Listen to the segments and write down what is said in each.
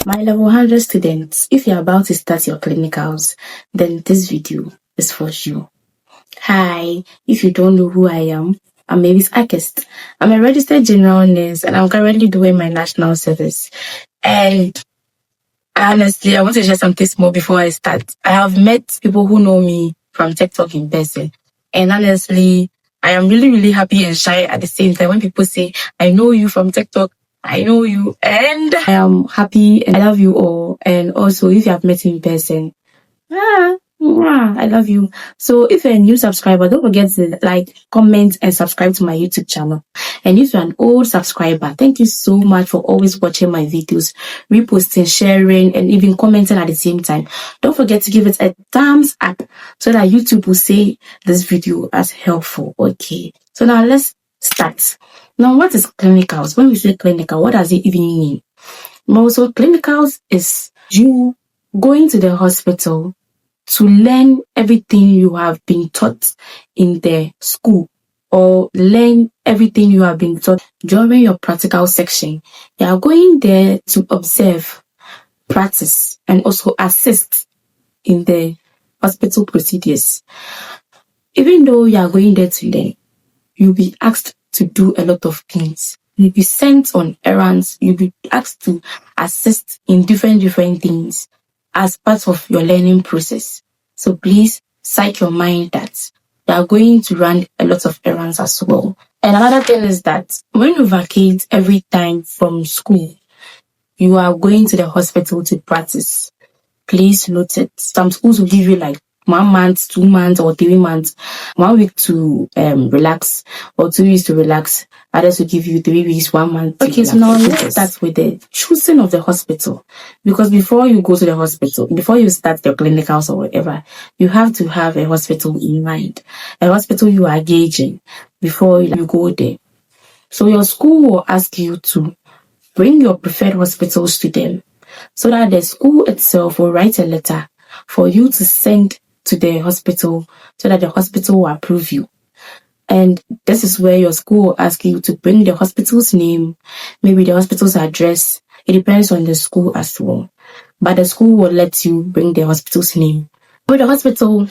My level 100 students, if you're about to start your clinicals, then this video is for you. Hi, if you don't know who I am, I'm Mavis Akest. I'm a registered general nurse and I'm currently doing my national service. And honestly, I want to share something small before I start. I have met people who know me from TikTok in person. And honestly, I am really, really happy and shy at the same time when people say, I know you from TikTok. I know you, and I am happy and I love you all. And also, if you have met me in person, I love you. So if you're a new subscriber, don't forget to like, comment, and subscribe to my YouTube channel. And if you're an old subscriber, thank you so much for always watching my videos, reposting, sharing, and even commenting at the same time. Don't forget to give it a thumbs up so that YouTube will say this video as helpful. Okay. So now let's start. Now, what is clinicals? When we say clinical, what does it even mean? Well, so clinicals is you going to the hospital to learn everything you have been taught in the school, or learn everything you have been taught during your practical section. You are going there to observe, practice, and also assist in the hospital procedures. Even though you are going there to learn, you'll be asked to do a lot of things. You'll be sent on errands. You'll be asked to assist in different things as part of your learning process. So please psych your mind that you are going to run a lot of errands as well. And another thing is that when you vacate every time from school, you are going to the hospital to practice. Please note it. Some schools will give you like 1 month, 2 months, or 3 months, 1 week to relax, or 2 weeks to relax. Others will give you 3 weeks, 1 month. Okay, so now let's start with the choosing of the hospital. Because before you go to the hospital, before you start your clinicals or whatever, you have to have a hospital in mind, a hospital you are gauging before you go there. So your school will ask you to bring your preferred hospitals to them, so that the school itself will write a letter for you to send to the hospital, so that the hospital will approve you. And this is where your school will ask you to bring the hospital's name, maybe the hospital's address. It depends on the school as well. But the school will let you bring the hospital's name. With the hospital,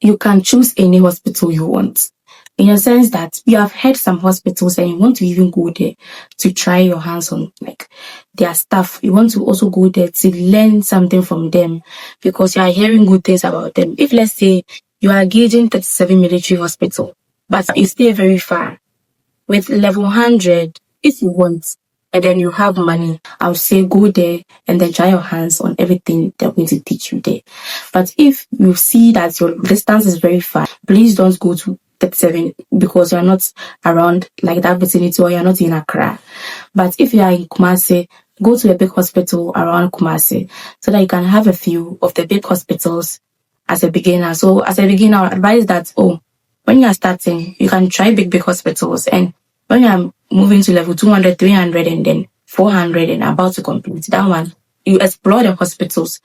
you can choose any hospital you want, in a sense that you have heard some hospitals and you want to even go there to try your hands on like their staff. You want to also go there to learn something from them because you are hearing good things about them. If let's say you are gauging 37 military hospital, but you stay very far, with level 100, if you want, and then you have money, I would say go there and then try your hands on everything they're going to teach you there. But if you see that your distance is very far, please don't go to 37 because you're not around like that vicinity, or you're not in Accra. But if you are in Kumasi, go to a big hospital around Kumasi so that you can have a few of the big hospitals as a beginner. So as a beginner, I advise that, when you are starting, you can try big hospitals, and when you are moving to level 200, 300, and then 400 and about to complete that one, you explore the hospitals,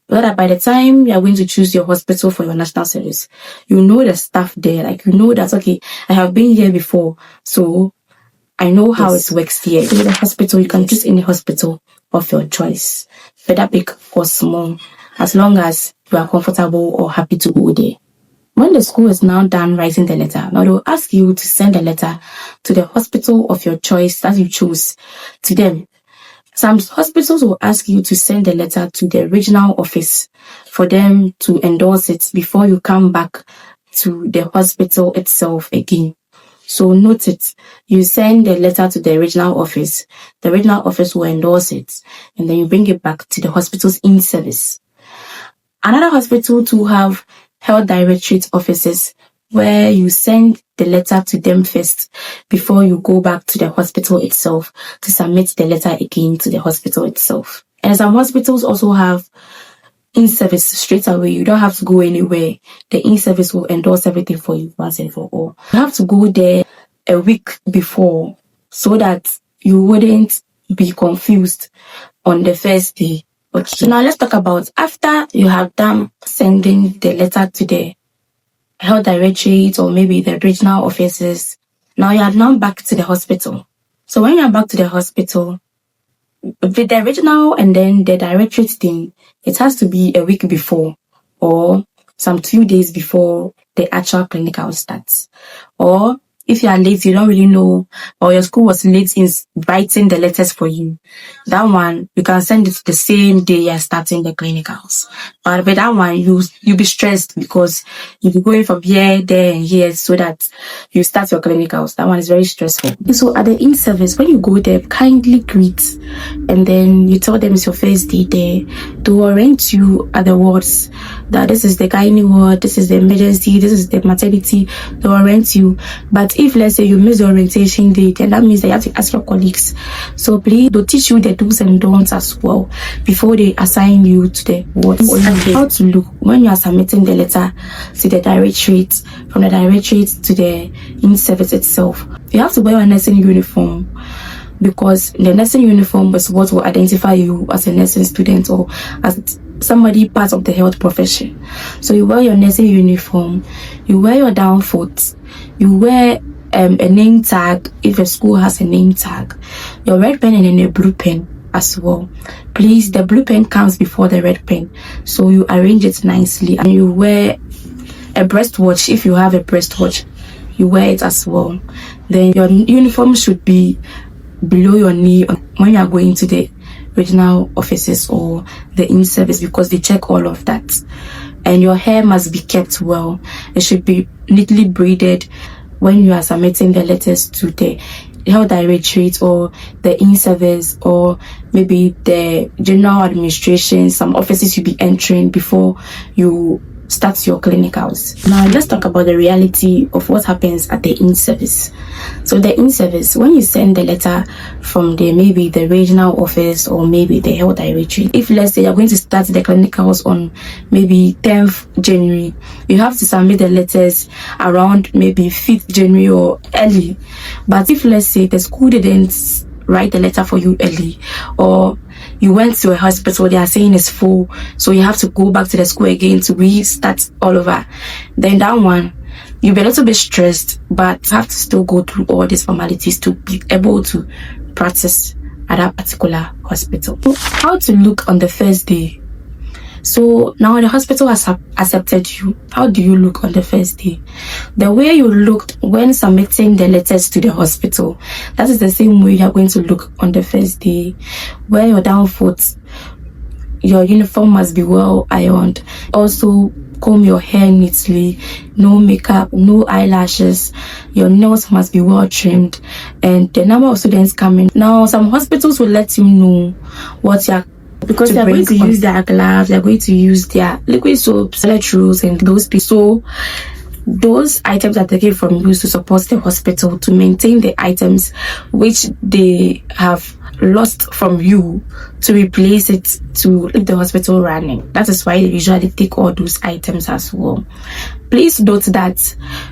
so that by the time you are going to choose your hospital for your national service, you know the staff there, like you know that, okay, I have been here before, so I know how it works here. So with the hospital, you can choose any hospital of your choice, whether big or small, as long as you are comfortable or happy to go there. When the school is now done writing the letter, now they'll ask you to send a letter to the hospital of your choice that you choose to them. Some hospitals will ask you to send a letter to the regional office for them to endorse it before you come back to the hospital itself again. So note it. You send the letter to the regional office. The regional office will endorse it, and then you bring it back to the hospital's Inservice. Another hospital to have health directorate offices where you send the letter to them first before you go back to the hospital itself to submit the letter again to the hospital itself. And some hospitals also have in-service straight away. You don't have to go anywhere. The in-service will endorse everything for you once and for all. You have to go there a week before so that you wouldn't be confused on the first day. Okay. So now let's talk about after you have done sending the letter to the health directorate or maybe the regional offices. Now you are now back to the hospital. So when you are back to the hospital, with the original and then the directorate thing, it has to be a week before or some 2 days before the actual clinical starts. Or if you are late, you don't really know, or your school was late in writing the letters for you, that one, you can send it the same day you're starting the clinicals. But with that one, you'll be stressed because you'll be going from here, there, and here so that you start your clinicals. That one is very stressful. So at the in-service, when you go there, kindly greet, and then you tell them it's your first day there. They will arrange you at the wards, that this is the gynae ward, this is the emergency, this is the maternity. They will arrange you. But if, let's say, you miss the orientation date, then that means that you have to ask your colleagues. So please, they'll teach you the do's and don'ts as well before they assign you to the wards. Okay. How to look when you are submitting the letter to the directorate, from the directorate to the in-service itself. You have to wear a nursing uniform, because the nursing uniform is what will identify you as a nursing student or as somebody part of the health profession. So you wear your nursing uniform, you wear your down foot, you wear a name tag if a school has a name tag, your red pen and then a blue pen as well. Please, the blue pen comes before the red pen, so you arrange it nicely. And you wear a breast watch if you have a breast watch, you wear it as well. Then your uniform should be below your knee when you are going to the regional offices or the in-service, because they check all of that. And your hair must be kept well. It should be neatly braided when you are submitting the letters to the health directorate or the in-service or maybe the general administration. Some offices you'll be entering before you start your clinicals. Now let's talk about the reality of what happens at the in-service. So the in-service, when you send the letter from maybe the regional office or maybe the health directorate, if let's say you're going to start the clinicals on maybe 10th January, you have to submit the letters around maybe 5th January or early. But if let's say the school didn't write the letter for you early, or you went to a hospital, they are saying it's full, so you have to go back to the school again to restart all over, then that one, you'll be a little bit stressed, but have to still go through all these formalities to be able to practice at that particular hospital. How to look on the first day. So now the hospital has accepted you. How do you look on the first day? The way you looked when submitting the letters to the hospital, that is the same way you are going to look on the first day. Wear your down foot. Your uniform must be well ironed. Also, comb your hair neatly. No makeup, no eyelashes. Your nails must be well trimmed. And the number of students coming. Now, some hospitals will let you know what you are, because they're going to use their gloves, they're going to use their liquid soaps, electrodes, and those pieces. So those items are taken from you to support the hospital to maintain the items which they have lost from you, to replace it, to keep the hospital running. That is why they usually take all those items as well. Please note that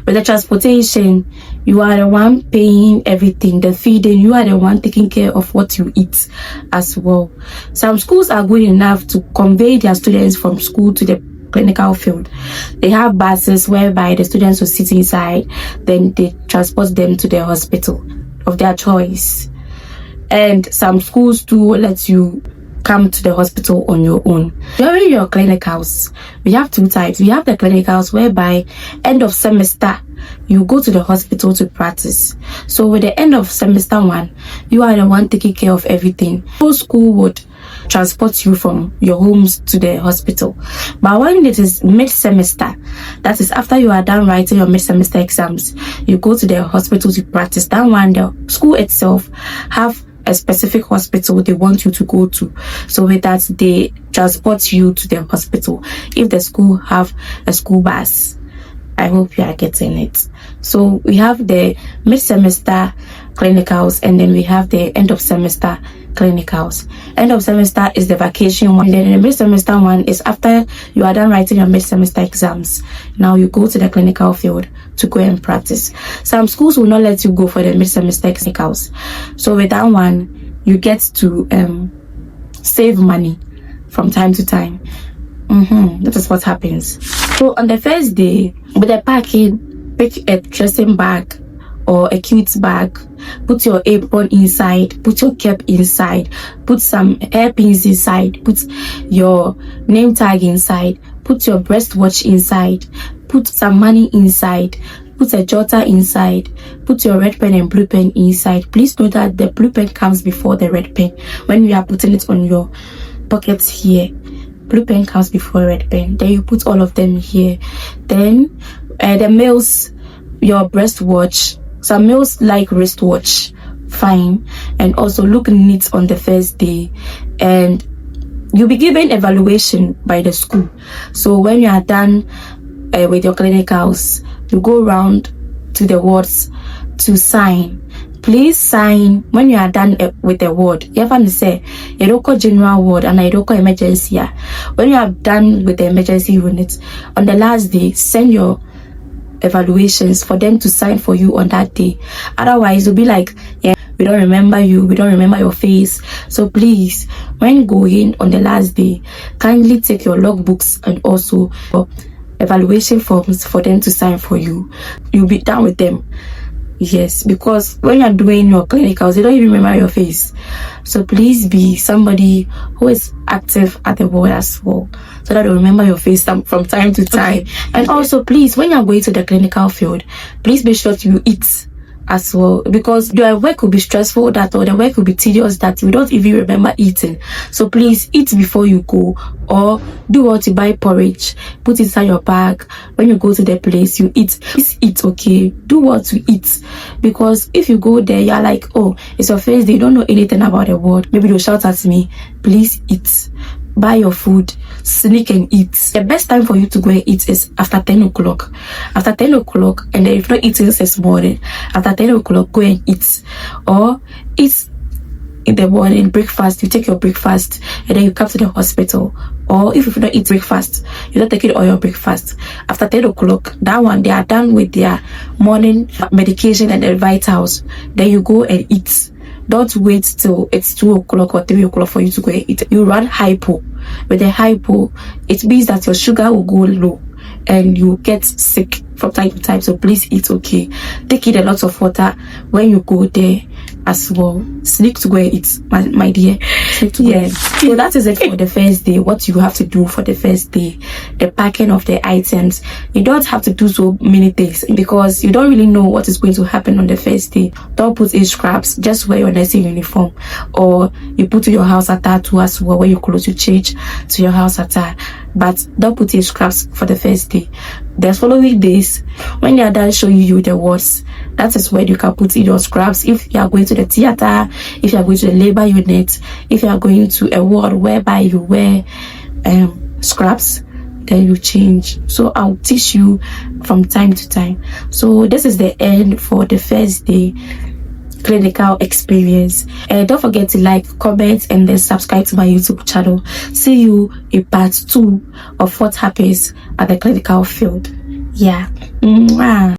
with the transportation, you are the one paying everything, the feeding, you are the one taking care of what you eat as well. Some schools are good enough to convey their students from school to the clinical field. They have buses whereby the students will sit inside, then they transport them to the hospital of their choice. And some schools do let you come to the hospital on your own. During your clinicals, we have two types. We have the clinicals whereby end of semester, you go to the hospital to practice. So with the end of semester one, you are the one taking care of everything. No school would transport you from your homes to the hospital. But when it is mid-semester, that is after you are done writing your mid-semester exams, you go to the hospital to practice. That one, the school itself have a specific hospital they want you to go to. So with that, they transport you to the hospital if the school have a school bus. I hope you are getting it. So we have the mid-semester clinicals, and then we have the end of semester clinicals. End of semester is the vacation one, and then the mid-semester one is after you are done writing your mid-semester exams. Now you go to the clinical field to go and practice. Some schools will not let you go for the mid-semester clinicals. So with that one, you get to save money from time to time. That is what happens. So on the first day, with the packing, pick a dressing bag or a cute bag. Put your apron inside, put your cap inside, put some hairpins inside, put your name tag inside, put your breast watch inside, put some money inside, put a jotter inside, put your red pen and blue pen inside. Please note that the blue pen comes before the red pen. When you are putting it on your pockets here, blue pen comes before red pen. Then you put all of them here. Then the males, your breast watch. Some males like wristwatch, fine, and also look neat on the first day. And you'll be given evaluation by the school. So when you are done with your clinicals, you go around to the wards to sign. Please sign when you are done with the ward. You have to say you don't call general ward and you don't call emergency. When you are done with the emergency unit, on the last day, send your evaluations for them to sign for you on that day. Otherwise, it'll be like, yeah, we don't remember you, we don't remember your face. So please, when going on the last day, kindly take your logbooks and also your evaluation forms for them to sign for you. You'll be done with them. Yes, because when you're doing your clinicals, they don't even remember your face. So please be somebody who is active at the ward as well, so that they'll remember your face from time to time. Okay. And also, please, when you're going to the clinical field, please be sure you eat as well, because your work will be stressful that, or the work will be tedious that you don't even remember eating. So please eat before you go, or do what you buy porridge, put it inside your bag. When you go to the place, you eat. Please eat, okay? Do what you eat, because if you go there, you're like, oh, it's your first day, you don't know anything about the world. Maybe they'll shout at me. Please eat. Buy your food, sneak and eat. The best time for you to go and eat is after 10 o'clock. After 10 o'clock, and then if you're not eating this morning, after 10 o'clock, go and eat. Or eat in the morning, breakfast, you take your breakfast, and then you come to the hospital. Or if you don't eat breakfast, you don't take it all your breakfast. After 10 o'clock, that one, they are done with their morning medication and their vitals. Then you go and eat. Don't wait till it's 2 o'clock or 3 o'clock for you to go and eat. You run hypo. With the hypo, it means that your sugar will go low and you get sick from time to time. So please eat, okay? Take in a lot of water when you go there as well. Sneak to go and eat, my dear. Sneak to go and eat. So that is it for the first day. What you have to do for the first day, the packing of the items. You don't have to do so many things because you don't really know what is going to happen on the first day. Don't put in scraps. Just wear your nursing uniform, or you put to your house attire too as well. When you close, you change to your house attire. But don't put in scraps for the first day. The following days, when they are done showing you the wards, that is where you can put in your scraps. If you are going to the theater, if you are going to the labor unit, if you are going to a ward whereby you wear scraps, then you change. So I'll teach you from time to time. So this is the end for the first day clinical experience. And don't forget to like, comment, and then subscribe to my YouTube channel. See you in part 2 of what happens at the clinical field. Yeah. Mwah.